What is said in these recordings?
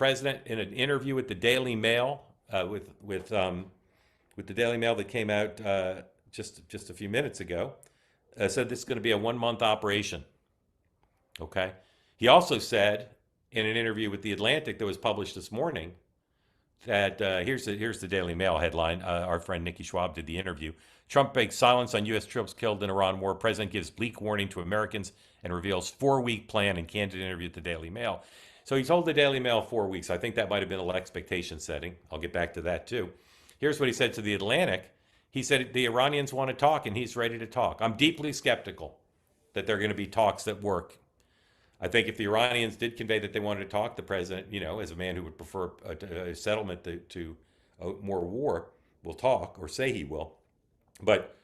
president, in an interview with the Daily Mail, with the Daily Mail that came out just a few minutes ago, said this is going to be a 1 month operation. Okay. He also said in an interview with the Atlantic that was published this morning that here's the Daily Mail headline. Our friend Nikki Schwab did the interview. Trump breaks silence on U.S. troops killed in Iran war. President gives bleak warning to Americans and reveals 4-week plan in candid interview with the Daily Mail. So he told the Daily Mail 4 weeks. I think that might have been a little expectation setting. I'll get back to that too. Here's what he said to the Atlantic. He said the Iranians want to talk and he's ready to talk. I'm deeply skeptical that there are going to be talks that work. I think if the Iranians did convey that they wanted to talk, the president, as a man who would prefer a settlement to more war, will talk or say he will. But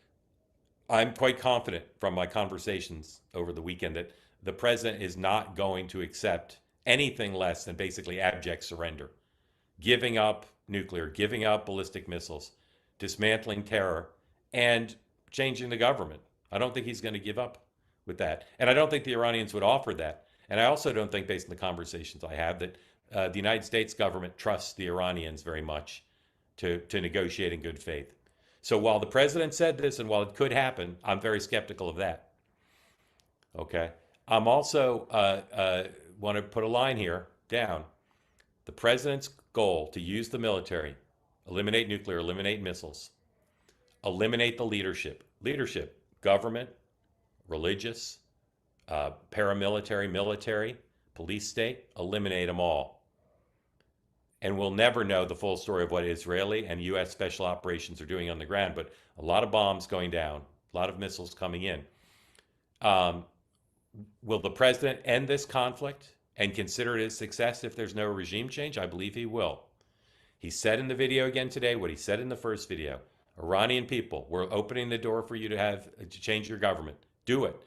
I'm quite confident from my conversations over the weekend that the president is not going to accept anything less than basically abject surrender, giving up nuclear, giving up ballistic missiles, dismantling terror, and changing the government. I don't think he's going to give up with that. And I don't think the Iranians would offer that. And I also don't think, based on the conversations I have, that the United States government trusts the Iranians very much to negotiate in good faith. So while the president said this and while it could happen, I'm very skeptical of that. Okay. I'm also want to put a line here down. The president's goal to use the military, eliminate nuclear, eliminate missiles, eliminate the leadership, government, religious, paramilitary, military, police state, eliminate them all. And we'll never know the full story of what Israeli and U.S. special operations are doing on the ground, but a lot of bombs going down, a lot of missiles coming in. Will the president end this conflict and consider it a success if there's no regime change? I believe he will. He said in the video again today what he said in the first video. Iranian people, we're opening the door for you to change your government. Do it.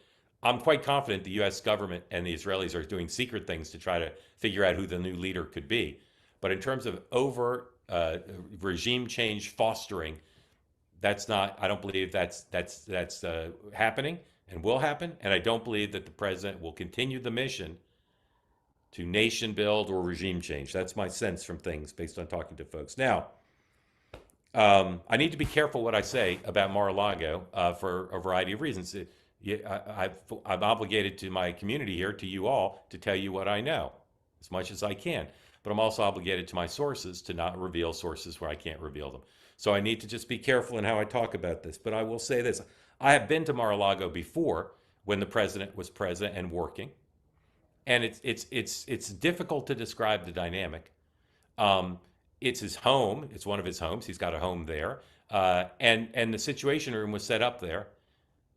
I'm quite confident the U.S. government and the Israelis are doing secret things to try to figure out who the new leader could be. But in terms of overt regime change fostering, that's not. I don't believe that's happening and will happen. And I don't believe that the president will continue the mission to nation build or regime change. That's my sense from things based on talking to folks. Now, I need to be careful what I say about Mar-a-Lago for a variety of reasons. I'm obligated to my community here, to you all, to tell you what I know as much as I can. But I'm also obligated to my sources to not reveal sources where I can't reveal them. So I need to just be careful in how I talk about this. But I will say this. I have been to Mar-a-Lago before when the president was president and working. And it's difficult to describe the dynamic. It's his home. It's one of his homes. He's got a home there. And the Situation Room was set up there.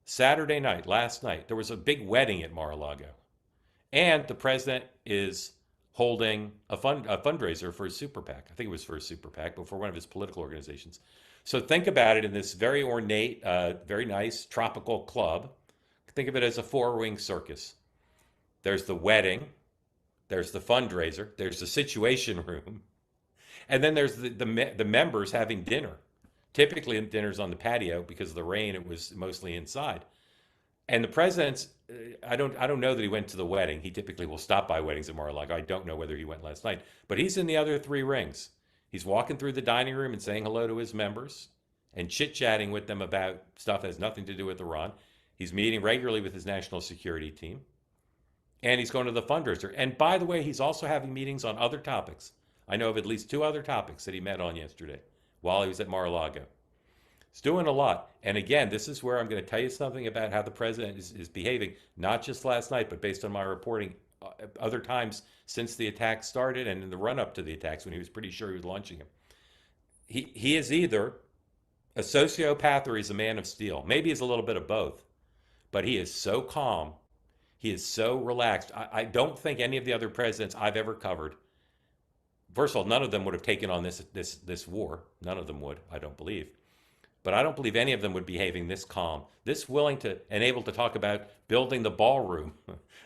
Saturday night, last night, there was a big wedding at Mar-a-Lago. And the president is holding a fundraiser for his super PAC. I think it was for his super PAC, but for one of his political organizations. So think about it in this very ornate, very nice tropical club. Think of it as a four-ring circus. There's the wedding, there's the fundraiser, there's the Situation Room, and then there's the members having dinner. Typically, dinner's on the patio because of the rain. It was mostly inside. And the president's, I don't know that he went to the wedding. He typically will stop by weddings at Mar-a-Lago. I don't know whether he went last night, but he's in the other three rings. He's walking through the dining room and saying hello to his members and chit-chatting with them about stuff that has nothing to do with Iran. He's meeting regularly with his national security team. And he's going to the fundraiser. And by the way, he's also having meetings on other topics. I know of at least 2 other topics that he met on yesterday while he was at Mar-a-Lago. He's doing a lot. And again, this is where I'm going to tell you something about how the president is behaving, not just last night, but based on my reporting other times since the attack started and in the run-up to the attacks when he was pretty sure he was launching them. He is either a sociopath or he's a man of steel. Maybe he's a little bit of both. But he is so calm. He is so relaxed. I don't think any of the other presidents I've ever covered, first of all, none of them would have taken on this war. None of them would, I don't believe. But I don't believe any of them would be behaving this calm, this willing to and able to talk about building the ballroom,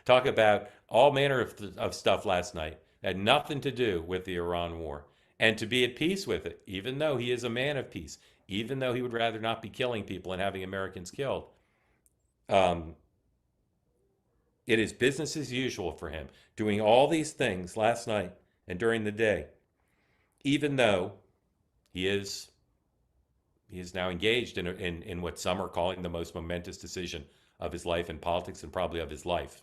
talk about all manner of stuff last night. Had nothing to do with the Iran war. And to be at peace with it, even though he is a man of peace, even though he would rather not be killing people and having Americans killed. It is business as usual for him, doing all these things last night and during the day, even though he is he is now engaged in what some are calling the most momentous decision of his life in politics and probably of his life.